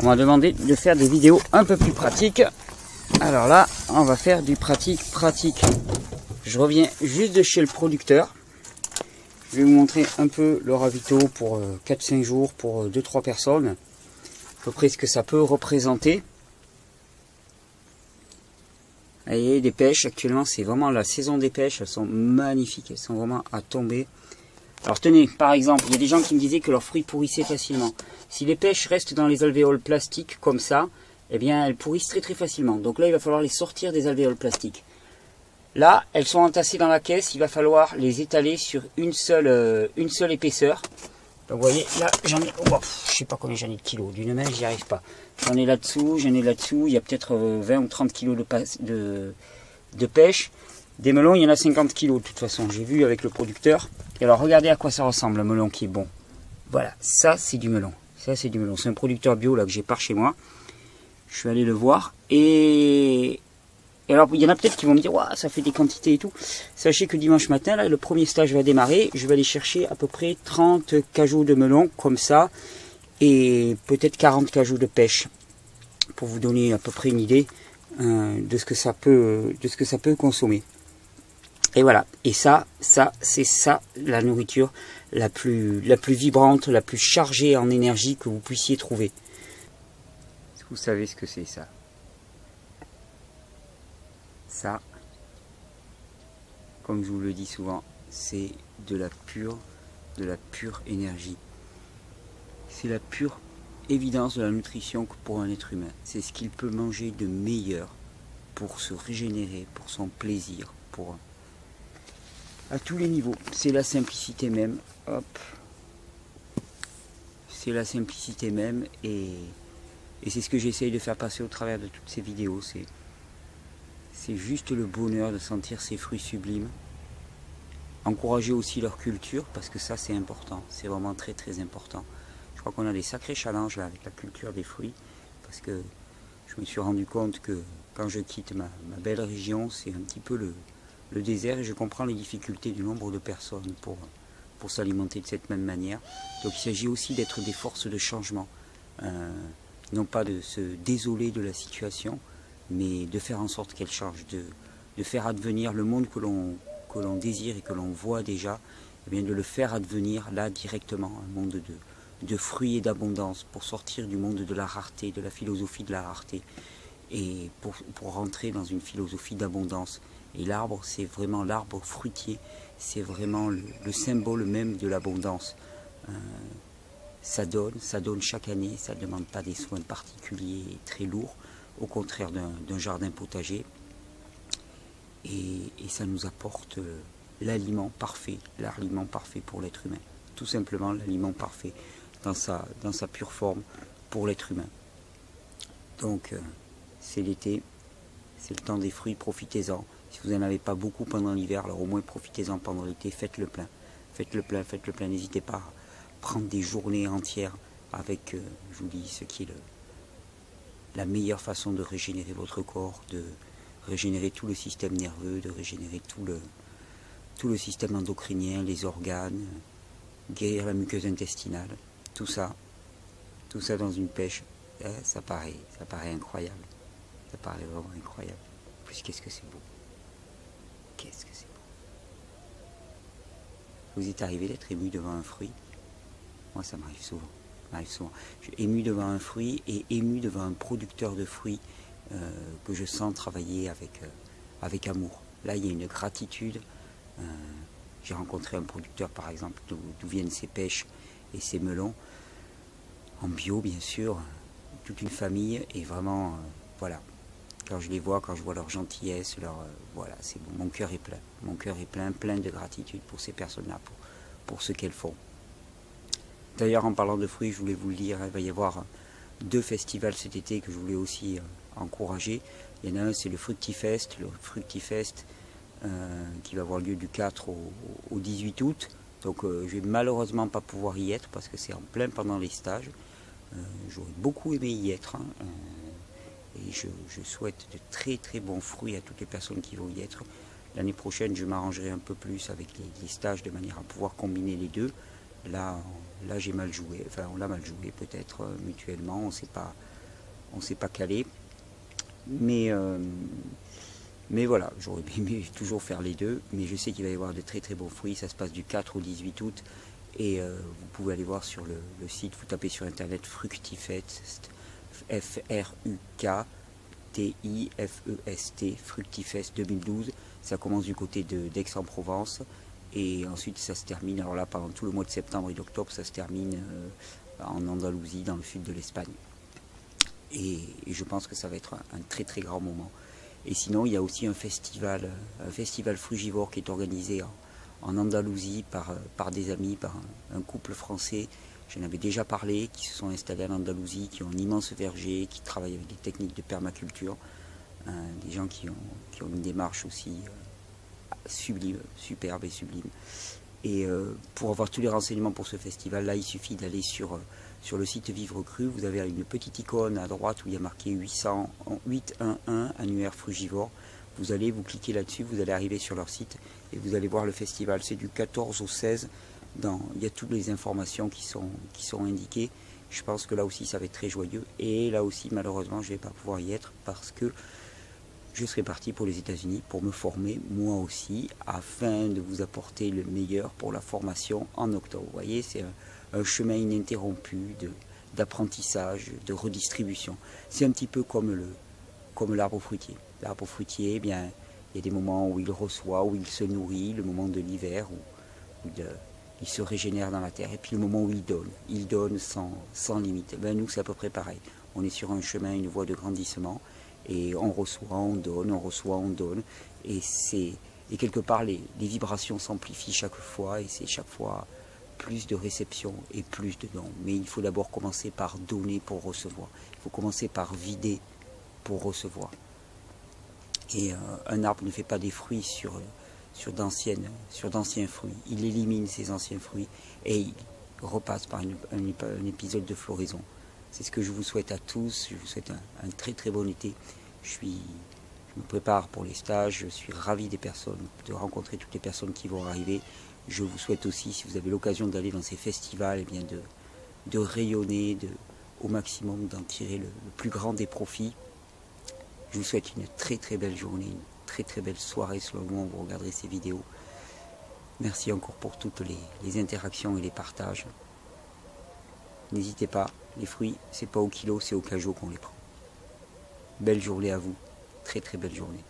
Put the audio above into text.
On m'a demandé de faire des vidéos un peu plus pratiques. Alors là, on va faire du pratique. Je reviens juste de chez le producteur. Je vais vous montrer un peu le ravito pour 4-5 jours pour 2-3 personnes. À peu près ce que ça peut représenter. Vous voyez, des pêches, actuellement c'est vraiment la saison des pêches, elles sont magnifiques, elles sont vraiment à tomber. Alors tenez, par exemple, il y a des gens qui me disaient que leurs fruits pourrissaient facilement. Si les pêches restent dans les alvéoles plastiques comme ça, eh bien elles pourrissent très facilement. Donc là il va falloir les sortir des alvéoles plastiques. Là, elles sont entassées dans la caisse, il va falloir les étaler sur une seule épaisseur. Donc vous voyez, là j'en ai, je sais pas combien j'en ai de kilos, d'une main j'y arrive pas. J'en ai là-dessous, il y a peut-être 20 ou 30 kilos de pêche. Des melons, il y en a 50 kilos de toute façon, j'ai vu avec le producteur. Et alors regardez à quoi ça ressemble un melon qui est bon. Voilà, ça c'est du melon. Ça c'est du melon. C'est un producteur bio là que j'ai par chez moi. Je suis allé le voir. Et alors il y en a peut-être qui vont me dire, waouh, ça fait des quantités et tout. Sachez que dimanche matin, là, le premier stage va démarrer. Je vais aller chercher à peu près 30 cajots de melon comme ça. Et peut-être 40 cajots de pêche. Pour vous donner à peu près une idée de ce que ça peut consommer. Et voilà, et ça c'est ça la nourriture la plus vibrante, la plus chargée en énergie que vous puissiez trouver. Est-ce que vous savez ce que c'est ça? Ça, comme je vous le dis souvent, c'est de la pure énergie. C'est la pure évidence de la nutrition que pour un être humain. C'est ce qu'il peut manger de meilleur pour se régénérer, pour son plaisir, pour... à tous les niveaux, c'est la simplicité même. Hop, c'est la simplicité même et c'est ce que j'essaye de faire passer au travers de toutes ces vidéos. C'est juste le bonheur de sentir ces fruits sublimes. Encourager aussi leur culture parce que ça c'est important, c'est vraiment très important. Je crois qu'on a des sacrés challenges là avec la culture des fruits parce que je me suis rendu compte que quand je quitte ma belle région, c'est un petit peu le désert et je comprends les difficultés du nombre de personnes pour s'alimenter de cette même manière. Donc il s'agit aussi d'être des forces de changement, non pas de se désoler de la situation, mais de faire en sorte qu'elle change, de faire advenir le monde que l'on désire et que l'on voit déjà, et bien de le faire advenir là directement, un monde de fruits et d'abondance, pour sortir du monde de la rareté, de la philosophie de la rareté, et pour rentrer dans une philosophie d'abondance. Et l'arbre, c'est vraiment l'arbre fruitier, c'est vraiment le symbole même de l'abondance. Ça donne chaque année, ça ne demande pas des soins particuliers et très lourds, au contraire d'un jardin potager. Et ça nous apporte l'aliment parfait pour l'être humain. Tout simplement l'aliment parfait dans sa pure forme pour l'être humain. Donc c'est l'été, c'est le temps des fruits, profitez-en. Si vous n'en avez pas beaucoup pendant l'hiver, alors au moins profitez-en pendant l'été, faites le plein. N'hésitez pas à prendre des journées entières avec, je vous dis, ce qui est la meilleure façon de régénérer votre corps, de régénérer tout le système nerveux, de régénérer tout le système endocrinien, les organes, guérir la muqueuse intestinale, tout ça dans une pêche, ça paraît incroyable. Ça paraît vraiment incroyable. En plus, qu'est-ce que c'est beau. Qu'est-ce que c'est beau. Vous êtes arrivé d'être ému devant un fruit? Moi, ça m'arrive souvent. Je suis ému devant un fruit et ému devant un producteur de fruits que je sens travailler avec amour. Là, il y a une gratitude. J'ai rencontré un producteur, par exemple, d'où viennent ces pêches et ces melons. En bio, bien sûr. Toute une famille. Et vraiment, voilà. Quand je les vois, quand je vois leur gentillesse, voilà, c'est bon. Mon cœur est plein. Mon cœur est plein de gratitude pour ces personnes-là, pour ce qu'elles font. D'ailleurs, en parlant de fruits, je voulais vous le dire, il va y avoir 2 festivals cet été que je voulais aussi encourager. Il y en a un, c'est le Fructifest, qui va avoir lieu du 4 au 18 août. Donc je vais malheureusement pas pouvoir y être parce que c'est en plein pendant les stages. J'aurais beaucoup aimé y être. Et je souhaite de très bons fruits à toutes les personnes qui vont y être. L'année prochaine, je m'arrangerai un peu plus avec les stages de manière à pouvoir combiner les deux. Là j'ai mal joué, enfin on l'a mal joué peut-être mutuellement, on ne sait pas on s'est pas calé. Mais voilà, j'aurais aimé toujours faire les deux, mais je sais qu'il va y avoir de très très bons fruits. Ça se passe du 4 au 18 août, et vous pouvez aller voir sur le site, vous tapez sur internet Fructifest, F-R-U-K-T-I-F-E-S-T, Fructifest 2012. Ça commence du côté d'Aix-en-Provence, et ensuite ça se termine, alors là pendant tout le mois de septembre et d'octobre, ça se termine en Andalousie, dans le sud de l'Espagne. Et je pense que ça va être un très très grand moment. Et sinon, il y a aussi un festival frugivore qui est organisé en Andalousie par des amis, par un couple français. J'en avais déjà parlé, qui se sont installés en Andalousie, qui ont un immense verger, qui travaillent avec des techniques de permaculture. Des gens qui ont une démarche aussi sublime, superbe et sublime. Et pour avoir tous les renseignements pour ce festival-là, il suffit d'aller sur le site Vivre Cru. Vous avez une petite icône à droite où il y a marqué 811 annuaire frugivore. Vous allez, vous cliquez là-dessus, vous allez arriver sur leur site et vous allez voir le festival. C'est du 14 au 16. Il y a toutes les informations qui sont indiquées. Je pense que là aussi ça va être très joyeux. Et là aussi, malheureusement, je ne vais pas pouvoir y être parce que je serai parti pour les États-Unis pour me former moi aussi, afin de vous apporter le meilleur pour la formation en octobre. Vous voyez, c'est un chemin ininterrompu d'apprentissage, de redistribution. C'est un petit peu comme l'arbre fruitier. L'arbre fruitier, eh bien, il y a des moments où il reçoit, où il se nourrit, le moment de l'hiver où il se régénère dans la terre, et puis le moment où il donne sans limite. Ben, nous, c'est à peu près pareil. On est sur un chemin, une voie de grandissement, et on reçoit, on donne, on reçoit, on donne, et quelque part les vibrations s'amplifient chaque fois, et c'est chaque fois plus de réception et plus de dons. Mais il faut d'abord commencer par donner pour recevoir. Il faut commencer par vider pour recevoir. Et un arbre ne fait pas des fruits sur d'anciens fruits. Il élimine ces anciens fruits et il repasse par un épisode de floraison. C'est ce que je vous souhaite à tous. Je vous souhaite un très très bon été. Je me prépare pour les stages. Je suis ravi de rencontrer toutes les personnes qui vont arriver. Je vous souhaite aussi, si vous avez l'occasion d'aller dans ces festivals, eh bien de rayonner au maximum, d'en tirer le plus grand des profits. Je vous souhaite une très très belle journée, une très très belle soirée selon le moment où vous regarderez ces vidéos. Merci encore pour toutes les interactions et les partages. N'hésitez pas, les fruits, c'est pas au kilo, c'est au cajot qu'on les prend. Belle journée à vous, très très belle journée.